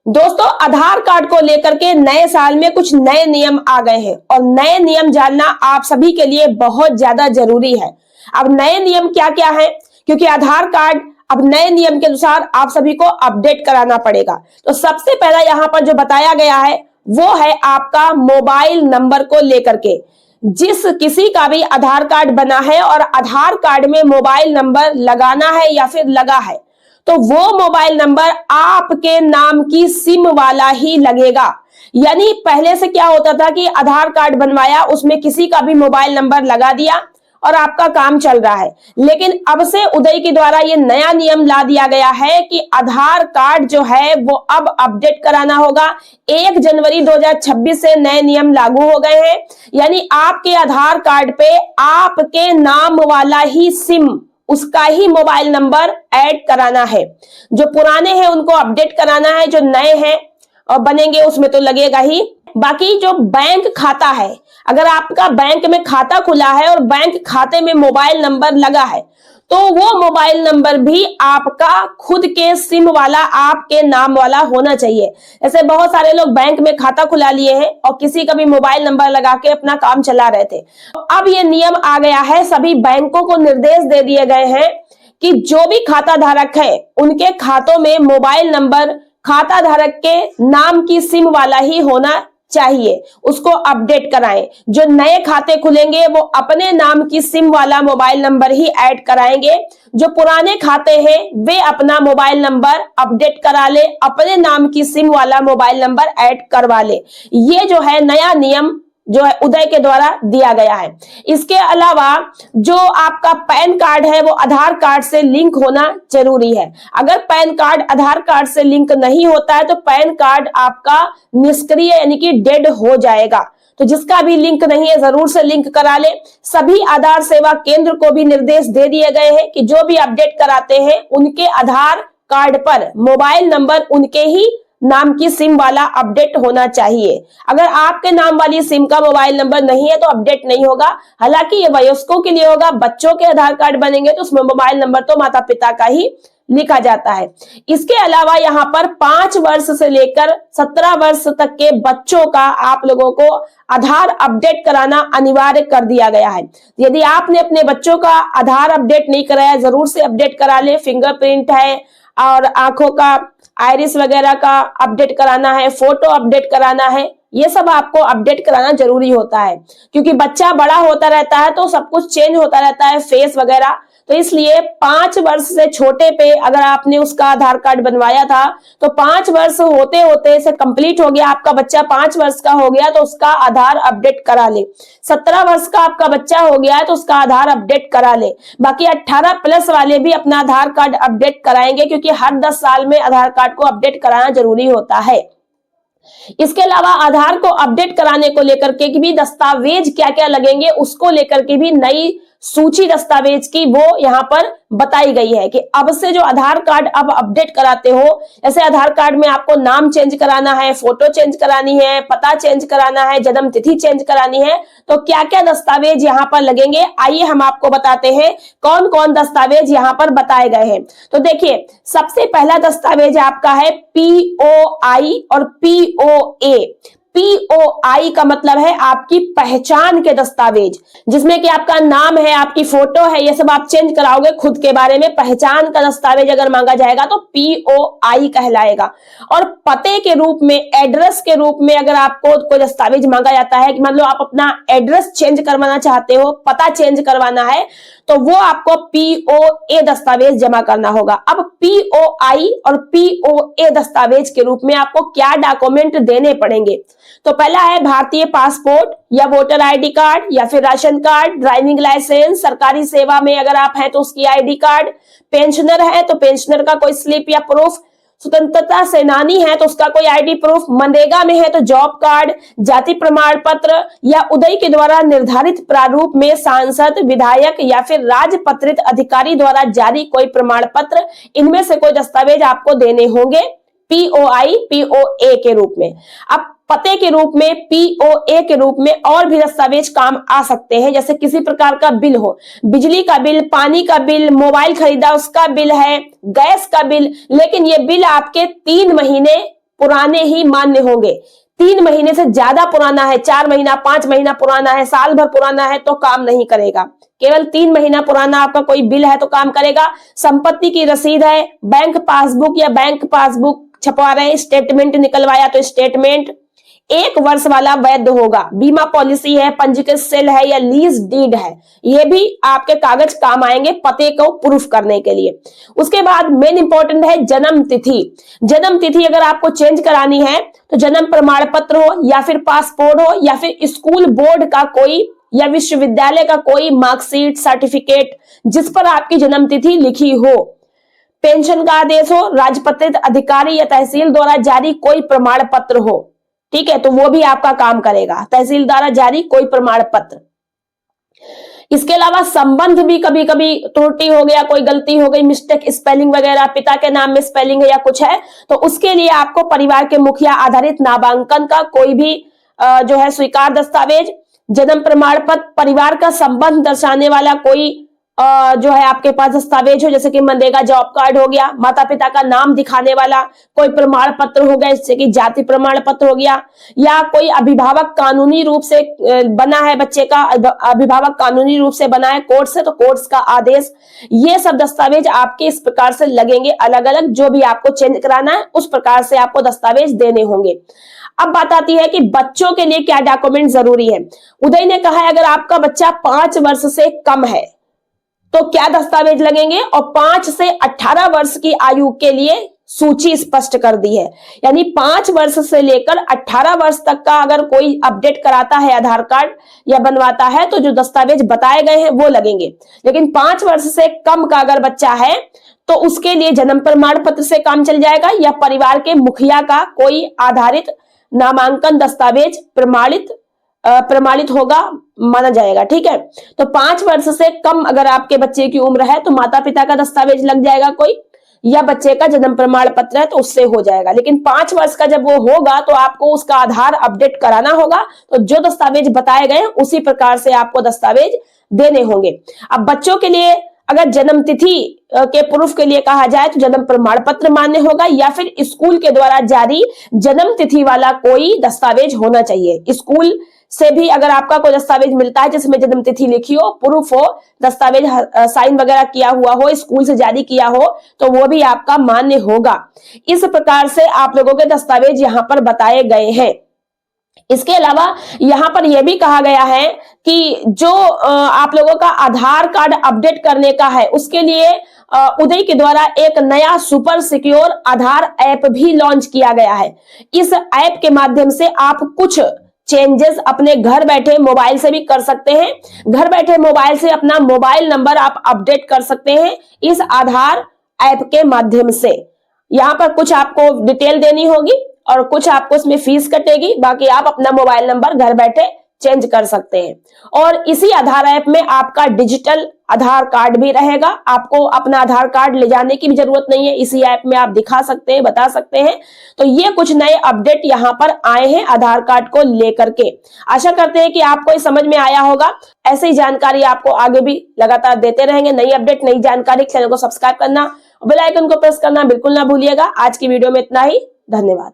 दोस्तों, आधार कार्ड को लेकर के नए साल में कुछ नए नियम आ गए हैं और नए नियम जानना आप सभी के लिए बहुत ज्यादा जरूरी है। अब नए नियम क्या क्या है, क्योंकि आधार कार्ड अब नए नियम के अनुसार आप सभी को अपडेट कराना पड़ेगा। तो सबसे पहला यहाँ पर जो बताया गया है वो है आपका मोबाइल नंबर को लेकर के। जिस किसी का भी आधार कार्ड बना है और आधार कार्ड में मोबाइल नंबर लगाना है या फिर लगा है, तो वो मोबाइल नंबर आपके नाम की सिम वाला ही लगेगा। यानी पहले से क्या होता था कि आधार कार्ड बनवाया, उसमें किसी का भी मोबाइल नंबर लगा दिया और आपका काम चल रहा है। लेकिन अब से उदय के द्वारा ये नया नियम ला दिया गया है कि आधार कार्ड जो है वो अब अपडेट कराना होगा। 1 जनवरी 2026 से नए नियम लागू हो गए हैं। यानी आपके आधार कार्ड पे आपके नाम वाला ही सिम, उसका ही मोबाइल नंबर ऐड कराना है। जो पुराने हैं उनको अपडेट कराना है, जो नए हैं और बनेंगे उसमें तो लगेगा ही। बाकी जो बैंक खाता है, अगर आपका बैंक में खाता खुला है और बैंक खाते में मोबाइल नंबर लगा है, तो वो मोबाइल नंबर भी आपका खुद के सिम वाला, आपके नाम वाला होना चाहिए। ऐसे बहुत सारे लोग बैंक में खाता खुला लिए हैं और किसी का भी मोबाइल नंबर लगा के अपना काम चला रहे थे। अब ये नियम आ गया है, सभी बैंकों को निर्देश दे दिए गए हैं कि जो भी खाता धारक है उनके खातों में मोबाइल नंबर खाता धारक के नाम की सिम वाला ही होना चाहिए, उसको अपडेट कराएं। जो नए खाते खुलेंगे वो अपने नाम की सिम वाला मोबाइल नंबर ही ऐड कराएंगे। जो पुराने खाते हैं वे अपना मोबाइल नंबर अपडेट करा ले, अपने नाम की सिम वाला मोबाइल नंबर ऐड करवा ले। ये जो है नया नियम जो है उदय के द्वारा दिया गया है। इसके अलावा जो आपका पैन कार्ड है वो आधार कार्ड से लिंक होना जरूरी है। अगर पैन कार्ड आधार कार्ड से लिंक नहीं होता है तो पैन कार्ड आपका निष्क्रिय यानी कि डेड हो जाएगा। तो जिसका भी लिंक नहीं है जरूर से लिंक करा ले। सभी आधार सेवा केंद्र को भी निर्देश दे दिए गए हैं कि जो भी अपडेट कराते हैं उनके आधार कार्ड पर मोबाइल नंबर उनके ही नाम की सिम वाला अपडेट होना चाहिए। अगर आपके नाम वाली सिम का मोबाइल नंबर नहीं है तो अपडेट नहीं होगा। हालांकि ये वयस्कों के लिए होगा, बच्चों के आधार कार्ड बनेंगे तो उसमें मोबाइल नंबर तो माता पिता का ही लिखा जाता है। इसके अलावा यहाँ पर 5 वर्ष से लेकर 17 वर्ष तक के बच्चों का आप लोगों को आधार अपडेट कराना अनिवार्य कर दिया गया है। यदि आपने अपने बच्चों का आधार अपडेट नहीं कराया जरूर से अपडेट करा ले। फिंगरप्रिंट है और आंखों का आइरिस वगैरह का अपडेट कराना है, फोटो अपडेट कराना है, ये सब आपको अपडेट कराना जरूरी होता है। क्योंकि बच्चा बड़ा होता रहता है तो सब कुछ चेंज होता रहता है, फेस वगैरह। तो इसलिए 5 वर्ष से छोटे पे अगर आपने उसका आधार कार्ड बनवाया था तो 5 वर्ष होते होते से कंप्लीट हो गया, आपका बच्चा 5 वर्ष का हो गया तो उसका आधार अपडेट करा ले। 17 वर्ष का आपका बच्चा हो गया है तो उसका आधार अपडेट करा ले। बाकी 18 प्लस वाले भी अपना आधार कार्ड अपडेट कराएंगे, क्योंकि हर 10 साल में आधार कार्ड को अपडेट कराना जरूरी होता है। इसके अलावा आधार को अपडेट कराने को लेकर के भी दस्तावेज क्या क्या लगेंगे उसको लेकर के भी नई सूची दस्तावेज की वो यहाँ पर बताई गई है कि अब से जो आधार कार्ड अब अपडेट कराते हो, जैसे आधार कार्ड में आपको नाम चेंज कराना है, फोटो चेंज करानी है, पता चेंज कराना है, जन्म तिथि चेंज करानी है, तो क्या क्या दस्तावेज यहाँ पर लगेंगे आइए हम आपको बताते हैं कौन कौन दस्तावेज यहाँ पर बताए गए हैं। तो देखिए, सबसे पहला दस्तावेज आपका है POI और POA। POI का मतलब है आपकी पहचान के दस्तावेज, जिसमें कि आपका नाम है, आपकी फोटो है, ये सब आप चेंज कराओगे खुद के बारे में। पहचान का दस्तावेज अगर मांगा जाएगा तो POI कहलाएगा। और पते के रूप में, एड्रेस के रूप में अगर आपको कोई दस्तावेज मांगा जाता है कि मतलब आप अपना एड्रेस चेंज करवाना चाहते हो, पता चेंज करवाना है, तो वो आपको POA दस्तावेज जमा करना होगा। अब POI और POA दस्तावेज के रूप में आपको क्या डॉक्यूमेंट देने पड़ेंगे, तो पहला है भारतीय पासपोर्ट या वोटर आईडी कार्ड या फिर राशन कार्ड, ड्राइविंग लाइसेंस, सरकारी सेवा में अगर आप हैं तो उसकी आईडी कार्ड, पेंशनर है तो पेंशनर का कोई स्लिप या प्रूफ, स्वतंत्रता सेनानी है तो उसका कोई आईडी प्रूफ, मनरेगा में है तो जॉब कार्ड, जाति प्रमाण पत्र या उदय के द्वारा निर्धारित प्रारूप में सांसद, विधायक या फिर राजपत्रित अधिकारी द्वारा जारी कोई प्रमाण पत्र, इनमें से कोई दस्तावेज आपको देने होंगे POI POA के रूप में। अब पते के रूप में POA के रूप में और भी दस्तावेज काम आ सकते हैं, जैसे किसी प्रकार का बिल हो, बिजली का बिल, पानी का बिल, मोबाइल खरीदा उसका बिल है, गैस का बिल, लेकिन ये बिल आपके 3 महीने पुराने ही मान्य होंगे। 3 महीने से ज्यादा पुराना है, 4 महीना 5 महीना पुराना है, साल भर पुराना है तो काम नहीं करेगा। केवल 3 महीना पुराना आपका कोई बिल है तो काम करेगा। संपत्ति की रसीद है, बैंक पासबुक या बैंक पासबुक छपवा रहे हैं, स्टेटमेंट निकलवाया तो स्टेटमेंट, 1 वर्ष वाला वैध होगा। बीमा पॉलिसी है, पंजीकृत सेल है या लीज डीड है, ये भी आपके कागज काम आएंगे पते को प्रूफ करने के लिए। उसके बाद मेन इंपॉर्टेंट है जन्म तिथि। जन्म तिथि अगर आपको चेंज करानी है तो जन्म प्रमाण पत्र हो या फिर पासपोर्ट हो या फिर स्कूल बोर्ड का कोई या विश्वविद्यालय का कोई मार्कशीट सर्टिफिकेट जिस पर आपकी जन्म तिथि लिखी हो, पेंशन का आदेश हो, राजपत्रित अधिकारी या तहसील द्वारा जारी कोई प्रमाण पत्र हो, ठीक है, तो वो भी आपका काम करेगा। तहसील द्वारा जारी कोई प्रमाण पत्र। इसके अलावा संबंध भी कभी कभी त्रुटि हो गया, कोई गलती हो गई, मिस्टेक स्पेलिंग वगैरह, पिता के नाम में स्पेलिंग है या कुछ है, तो उसके लिए आपको परिवार के मुखिया आधारित नामांकन का कोई भी जो है स्वीकार दस्तावेज, जन्म प्रमाण पत्र, परिवार का संबंध दर्शाने वाला कोई जो है आपके पास दस्तावेज हो, जैसे कि मनरेगा जॉब कार्ड हो गया, माता पिता का नाम दिखाने वाला कोई प्रमाण पत्र हो गया, जैसे कि जाति प्रमाण पत्र हो गया, या कोई अभिभावक कानूनी रूप से बना है, बच्चे का अभिभावक कानूनी रूप से बना है कोर्ट से, तो कोर्ट का आदेश, ये सब दस्तावेज आपके इस प्रकार से लगेंगे अलग अलग। जो भी आपको चेंज कराना है उस प्रकार से आपको दस्तावेज देने होंगे। अब बात आती है कि बच्चों के लिए क्या डॉक्यूमेंट जरूरी है। उदय ने कहा है अगर आपका बच्चा 5 वर्ष से कम है तो क्या दस्तावेज लगेंगे, और 5 से 18 वर्ष की आयु के लिए सूची स्पष्ट कर दी है। यानी 5 वर्ष से लेकर 18 वर्ष तक का अगर कोई अपडेट कराता है आधार कार्ड या बनवाता है तो जो दस्तावेज बताए गए हैं वो लगेंगे। लेकिन 5 वर्ष से कम का अगर बच्चा है तो उसके लिए जन्म प्रमाण पत्र से काम चल जाएगा या परिवार के मुखिया का कोई आधारित नामांकन दस्तावेज प्रमाणित होगा माना जाएगा। ठीक है, तो 5 वर्ष से कम अगर आपके बच्चे की उम्र है तो माता पिता का दस्तावेज लग जाएगा कोई, या बच्चे का जन्म प्रमाण पत्र है तो उससे हो जाएगा। लेकिन 5 वर्ष का जब वो होगा तो आपको उसका आधार अपडेट कराना होगा, तो जो दस्तावेज बताए गए उसी प्रकार से आपको दस्तावेज देने होंगे। अब बच्चों के लिए अगर जन्म तिथि के प्रूफ के लिए कहा जाए तो जन्म प्रमाण पत्र मान्य होगा या फिर स्कूल के द्वारा जारी जन्म तिथि वाला कोई दस्तावेज होना चाहिए। स्कूल से भी अगर आपका कोई दस्तावेज मिलता है जिसमें जन्म तिथि लिखी हो, प्रूफ हो, दस्तावेज साइन वगैरह किया हुआ हो, स्कूल से जारी किया हो, तो वो भी आपका मान्य होगा। इस प्रकार से आप लोगों के दस्तावेज यहाँ पर बताए गए हैं। इसके अलावा यहाँ पर यह भी कहा गया है कि जो आप लोगों का आधार कार्ड अपडेट करने का है उसके लिए उदय के द्वारा एक नया सुपर सिक्योर आधार ऐप भी लॉन्च किया गया है। इस ऐप के माध्यम से आप कुछ चेंजेस अपने घर बैठे मोबाइल से भी कर सकते हैं। घर बैठे मोबाइल से अपना मोबाइल नंबर आप अपडेट कर सकते हैं इस आधार ऐप के माध्यम से। यहाँ पर कुछ आपको डिटेल देनी होगी और कुछ आपको इसमें फीस कटेगी, बाकी आप अपना मोबाइल नंबर घर बैठे चेंज कर सकते हैं। और इसी आधार ऐप में आपका डिजिटल आधार कार्ड भी रहेगा। आपको अपना आधार कार्ड ले जाने की भी जरूरत नहीं है, इसी ऐप में आप दिखा सकते हैं, बता सकते हैं। तो ये कुछ नए अपडेट यहाँ पर आए हैं आधार कार्ड को लेकर के। आशा करते हैं कि आपको समझ में आया होगा। ऐसी जानकारी आपको आगे भी लगातार देते रहेंगे। नई अपडेट, नई जानकारी, चैनल को सब्सक्राइब करना, बेल आइकन को प्रेस करना बिल्कुल ना भूलिएगा। आज की वीडियो में इतना ही, धन्यवाद।